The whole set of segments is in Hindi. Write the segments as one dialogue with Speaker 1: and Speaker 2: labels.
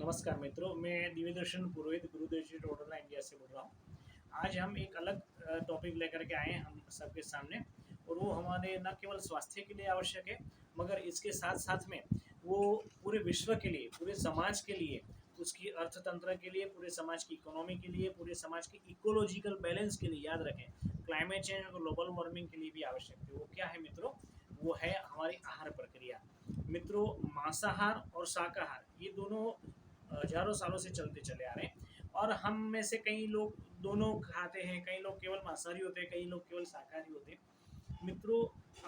Speaker 1: नमस्कार मित्रों, मैं दिव्यदर्शन पुरोहित गुरुदेव जी टोडरमल इंडिया से बोल रहा हूँ। आज हम एक अलग टॉपिक लेकर के आए हैं हम सबके सामने, और वो हमारे न केवल स्वास्थ्य के लिए आवश्यक है, मगर इसके साथ साथ में वो पूरे विश्व के लिए, पूरे समाज के लिए, उसकी अर्थतंत्र के लिए, पूरे समाज की इकोनॉमी के लिए, पूरे समाज की इकोलॉजिकल बैलेंस के लिए, याद रखें, क्लाइमेट चेंज और ग्लोबल वार्मिंग के लिए भी आवश्यक है। वो क्या है मित्रों? वो है हमारी आहार प्रक्रिया। मित्रों, मांसाहार और शाकाहार ये दोनों हजारों सालों से चलते चले आ रहे हैं, और हम में से कई लोग दोनों खाते हैं, कई लोग केवल मांसाहारी होते हैं, कई लोग केवल शाकाहारी होते हैं। मित्रों,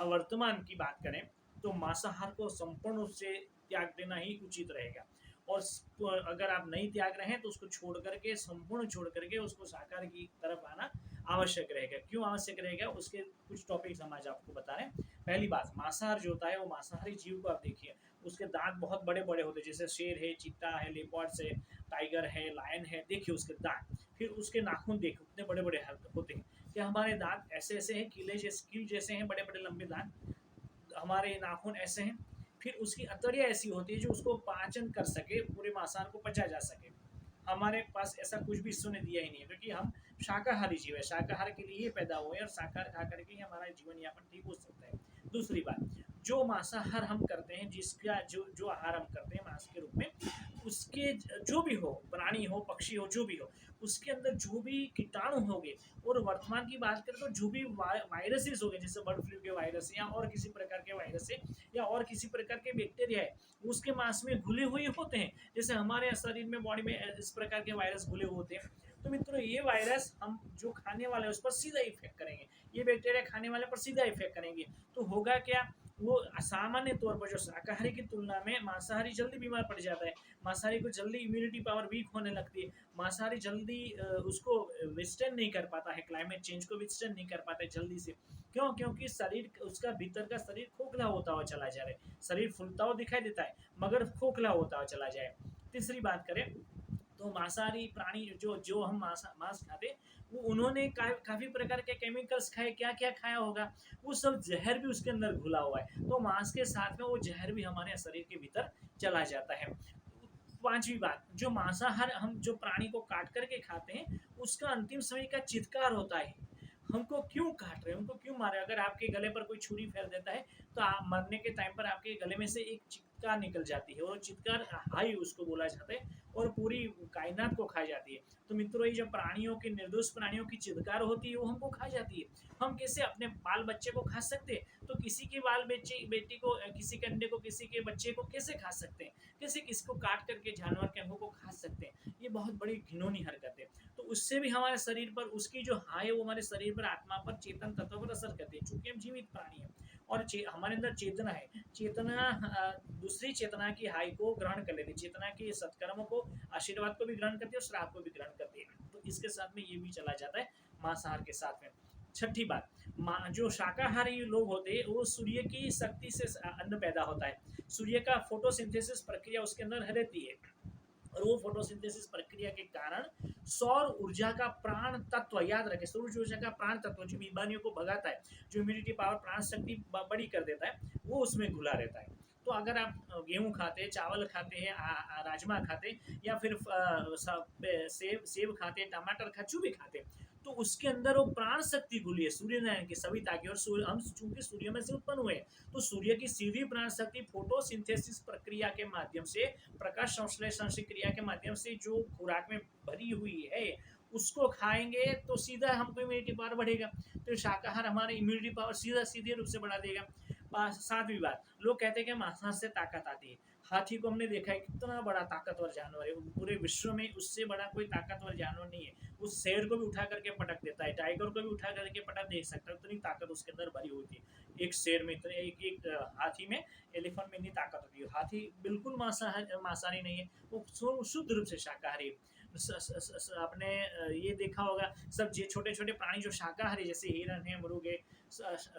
Speaker 1: वर्तमान की बात करें तो मांसाहार को संपूर्ण रूप से त्याग देना ही उचित रहेगा, और अगर आप नहीं त्याग रहे हैं तो उसको छोड़ करके, संपूर्ण छोड़ करके उसको शाकाहार की तरफ आना आवश्यक रहेगा। क्यों आवश्यक रहेगा, उसके कुछ टॉपिक्स हम आज आपको बता रहे हैं। पहली बात, मांसाहार जो होता है वो मांसाहारी जीव को आप देखिए, उसके दांत बहुत बड़े बड़े होते हैं, जैसे शेर है, चीता है, लेपर्ड्स है, टाइगर है, लायन है। देखिए उसके दांत, फिर उसके नाखून देखो कितने बड़े बड़े होते हैं। क्या हमारे दांत ऐसे ऐसे हैं, कील जैसे हैं, बड़े बड़े लंबे दांत? हमारे नाखून ऐसे हैं। फिर उसकी अतड़ियाँ ऐसी होती है जो उसको पाचन कर सके, पूरे मांसाहार को पचा जा सके। हमारे पास ऐसा कुछ भी ईश्वर ने दिया ही नहीं है, क्योंकि हम शाकाहारी जीव है, शाकाहार के लिए पैदा हुए, और शाकाहार खा करके ही हमारा जीवन यापन ठीक हो सकता है। दूसरी बात, जो मांसाहार हम करते हैं, जिसका जो जो आहार हम करते हैं मांस के रूप में, उसके जो भी हो, प्राणी हो, पक्षी हो, जो भी हो, उसके अंदर जो भी कीटाणु होंगे, और वर्तमान की बात करें तो जो भी वायरसेस हो गए, जैसे बर्ड फ्लू के वायरस या और किसी प्रकार के वायरस है, या और किसी प्रकार के बैक्टीरिया है, उसके मांस में घुले हुए होते हैं। जैसे हमारे शरीर में, बॉडी में इस प्रकार के वायरस घुले हुए होते हैं। तो मित्रों, ये वायरस हम जो खाने वाले हैं उस पर सीधा इफेक्ट करेंगे, ये बैक्टीरिया खाने वाले पर सीधा इफेक्ट करेंगे। तो होगा क्या, वो सामान्य तौर पर जो शाकाहारी की तुलना में मांसाहारी जल्दी बीमार पड़ जाता है, मांसाहारी को जल्दी इम्यूनिटी पावर वीक होने लगती है, मांसाहारी जल्दी उसको विथस्टैंड नहीं कर पाता है, क्लाइमेट चेंज को विथस्टैंड नहीं कर पाता है जल्दी से। क्यों? क्योंकि शरीर, उसका भीतर का शरीर खोखला होता हुआ चला जा रहा है, शरीर फूलता हुआ दिखाई देता है मगर खोखला होता हुआ चला जाए। तीसरी बात करें तो मांसाहारी प्राणी जो जो हम मांस खाते, वो उन्होंने काफी प्रकार के केमिकल्स खाए, क्या क्या खाया होगा, वो सब जहर भी उसके अंदर घुला हुआ है, तो मांस के साथ में वो जहर भी हमारे शरीर के भीतर चला जाता है। पांचवी बात, जो मांसाहार हम जो प्राणी को काट करके खाते हैं, उसका अंतिम समय का चित्कार होता है, हमको क्यों काट रहे हैं, उनको क्यों मारे। अगर आपके गले पर कोई छुरी फेर देता है तो आप मरने के टाइम पर आपके गले में से एक चित्कार निकल जाती है, और चित्कार हाई उसको बोला जाता है, और पूरी कायनात को खा जाती है। तो मित्रों, ये जो प्राणियों की, निर्दोष प्राणियों की चित्कार होती है, वो हमको खा जाती है। हम कैसे अपने बाल बच्चे को खा सकते हैं? तो किसी के बाल बच्चे बेटी को, किसी के अंडे को, किसी के बच्चे को कैसे खा सकते हैं? कैसे किसको काट करके जानवर के अंगों को खा सकते हैं? ये बहुत बड़ी घिनौनी हरकत है। तो उससे भी हमारे शरीर पर, उसकी जो हाय है वो हमारे शरीर पर, आत्मा पर, चेतन तत्व पर असर करती है, चूंकि हम जीवित प्राणी हैं, और हमारे अंदर चेतना है। चेतना दूसरी चेतना की हाय को ग्रहण कर लेती है, चेतना के सत्कर्मों को, आशीर्वाद को भी ग्रहण करती है, और श्राप को भी ग्रहण करती है। तो इसके साथ में ये भी चला जाता है मांसाहार के साथ में। छठी बात, जो शाकाहारी लोग होते हैं वो सूर्य की शक्ति से अन्न पैदा होता है, सूर्य का फोटोसिंथेसिस प्रक्रिया उसके अंदर रहती है, और वो फोटोसिंथेसिस प्रक्रिया के कारण सौर ऊर्जा का प्राण तत्व, याद रखें, सौर ऊर्जा का प्राण तत्व जो बीमारियों को भगाता है, जो इम्यूनिटी पावर, प्राण शक्ति बड़ी कर देता है, वो उसमें घुला रहता है। तो अगर आप गेहूं खाते हैं, चावल खाते हैं, राजमा खाते हैं, या फिर सेब सेब खाते हैं, टमाटर खा, जो भी खाते हैं, तो उसके अंदर वो प्राण शक्ति घुली है, सूर्य नारायण की सविता की, और हम चूंकि सूर्य में से उत्पन्न हुए हैं, तो सूर्य की सीधी प्राण शक्ति फोटोसिंथेसिस प्रक्रिया के माध्यम से, प्रकाश संश्लेषण क्रिया के माध्यम से जो खुराक में भरी हुई है, उसको खाएंगे तो सीधा हमको इम्यूनिटी पावर बढ़ेगा। तो शाकाहार हमारे इम्यूनिटी पावर सीधे रूप से बढ़ा देगा। सातवीं बात, लोग कहते हैं कि मांसाहार से ताकत आती है। हाथी को हमने देखा है, कितना बड़ा ताकतवर जानवर है, पूरे विश्व में उससे बड़ा कोई ताकतवर जानवर नहीं है। उस शेर को भी उठा करके पटक देता है, टाइगर को भी उठा करके पटक दे सकता है, इतनी ताकत उसके अंदर भरी हुई थी। एक शेर में इतने, एक हाथी में, एलिफेंट में इतनी ताकत होती है। हाथी बिल्कुल मांसाहारी नहीं है, वो शुद्ध रूप से शाकाहारी है। आपने ये देखा होगा, सब छोटे छोटे प्राणी जो शाकाहारी, जैसे हिरन है, मुर्ग है,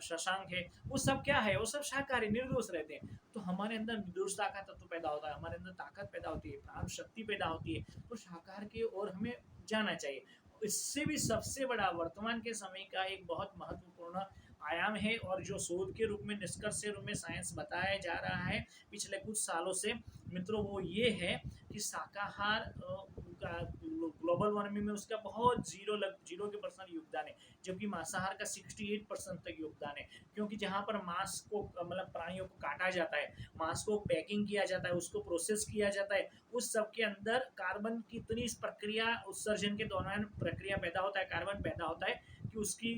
Speaker 1: शशांक है, वो सब क्या है, वो सब शाकाहारी निर्दोष रहते हैं। तो हमारे अंदर निर्दोषता का तत्व पैदा होता है, हमारे अंदर ताकत पैदा होती है, प्राण शक्ति पैदा होती है। तो शाकाहार की ओर हमें जाना चाहिए। इससे भी सबसे बड़ा वर्तमान के समय का एक बहुत महत्वपूर्ण आयाम है, और जो शोध के रूप में, निष्कर्ष के रूप में साइंस बताया जा रहा है पिछले कुछ सालों से मित्रों, वो ये है कि शाकाहार ग्लोबल वार्मिंग में उसका बहुत जीरो के परसेंट योगदान है, जबकि मांसाहार का 68% तक योगदान है। क्योंकि जहाँ पर मांस को मतलब प्राणियों को काटा जाता है, मांस को पैकिंग किया जाता है, उसको प्रोसेस किया जाता है, उस सब के अंदर कार्बन की इतनी इस प्रक्रिया उत्सर्जन के दौरान प्रक्रिया पैदा होता है, कार्बन पैदा होता है कि उसकी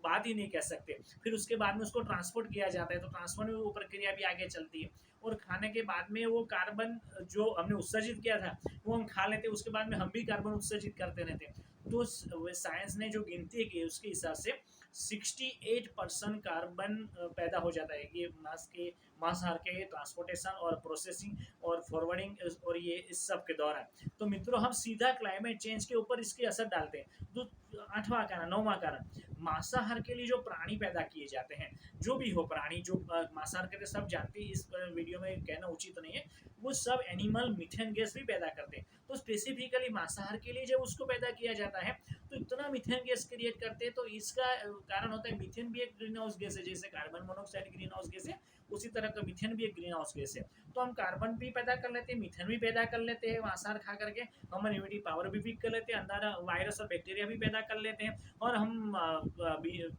Speaker 1: बात ही नहीं कह सकते। फिर उसके बाद में उसको ट्रांसपोर्ट किया जाता है, तो ट्रांसपोर्ट में वो प्रक्रिया भी आगे चलती है, और खाने के बाद में वो कार्बन जो हमने उत्सर्जित किया था वो हम खा लेते, उसके बाद में हम भी कार्बन उत्सर्जित करते रहते। तो साइंस ने जो गिनती की उसके हिसाब से 68% कार्बन पैदा हो जाता है ये मांसाहार के ट्रांसपोर्टेशन और प्रोसेसिंग और फॉरवर्डिंग और ये इस सब के दौरान। तो मित्रों, हम सीधा क्लाइमेट चेंज के ऊपर इसके असर डालते हैं। तो 8वां कारण, 9वां कारण, मांसाहार के लिए जो प्राणी पैदा किए जाते हैं, जो भी हो प्राणी जो मांसाहार के लिए सब जानते हैं, इस वीडियो में कहना उचित नहीं है, वो सब एनिमल मीथेन गैस भी पैदा करते हैं। तो स्पेसिफिकली मांसाहार के लिए जब उसको पैदा किया जाता है तो इतना मीथेन गैस क्रिएट करते हैं। तो इसका कारण होता है, मीथेन भी एक ग्रीन हाउस गैस है, जैसे carbon monoxide green house gas है, उसी तरह का मीथेन भी एक ग्रीन हाउस गैस है। तो हम कार्बन भी पैदा कर लेते हैं, मीथेन भी पैदा कर लेते हैं मांसाहार खा करके, हम इम्यूनिटी पावर भी वीक कर लेते हैं, अंदर वायरस और बैक्टीरिया भी पैदा कर लेते हैं, और हम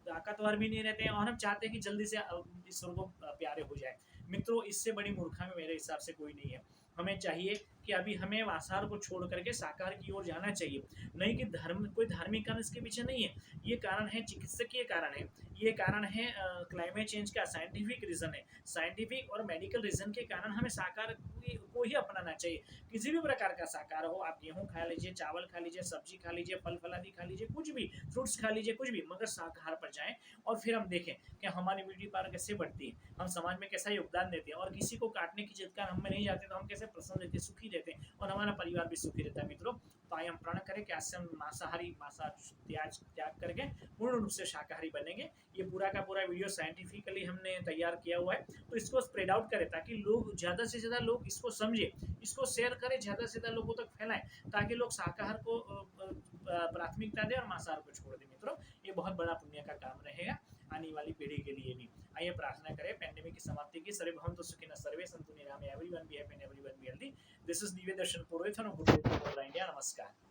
Speaker 1: ताकतवर भी नहीं रहते हैं, और हम चाहते हैं कि जल्दी से ईश्वर को प्यारे हो जाए। मित्रों, इससे बड़ी मूर्खा में मेरे हिसाब से कोई नहीं है। हमें चाहिए कि अभी हमें मांसाहार को छोड़ करके शाकाहार की ओर जाना चाहिए, नहीं कि कोई धार्मिक कारण इसके पीछे नहीं है। ये कारण है चिकित्सकीय कारण है, ये कारण है क्लाइमेट चेंज का साइंटिफिक रीजन है। साइंटिफिक और मेडिकल रीजन के कारण हमें शाकाहार को ही अपनाना चाहिए। किसी भी प्रकार का शाकाहार हो, आप गेहूँ खा लीजिए, चावल खा लीजिए, सब्जी खा लीजिए, फल फलादी खा लीजिए, कुछ भी फ्रूट्स खा लीजिए, कुछ भी, मगर शाकाहार पर जाएं, और फिर हम देखें कि हमारी इम्यूनिटी पावर कैसे बढ़ती है, हम समाज में कैसा योगदान देते हैं, और किसी को काटने की जिदकार हम में नहीं जाते तो हम कैसे प्रसन्न रहते, सुखी रहते हैं, और हमारा परिवार भी सुखी रहता है। मित्रों, तो आइए हम प्रण करें कि आज से हम मांसाहार त्याग करके पूर्ण रूप से शाकाहारी बनेंगे। ये पूरा का पूरा वीडियो साइंटिफिकली हमने तैयार किया हुआ है, तो इसको स्प्रेड आउट करें ताकि लोग ज़्यादा से ज़्यादा लोग इसको समझे, इसको शेयर करें, ज़्यादा से ज़्यादा लोगों तक फैलाएं, ताकि लोग शाकाहार को प्राथमिकता दें और मांसाहार को छोड़ दें। मित्रों, ये बहुत बड़ा पुण्य का काम रहेगा आने वाली पीढ़ी के लिए भी। आइए प्रार्थना करें पैंडेमिक की समाप्ति की। सर्वे भवन्तु सुखिनः, सर्वे सन्तु निरामया, everyone be happy and everyone be healthy. This is Divya Darshan Purohit, good day to all India. नमस्कार।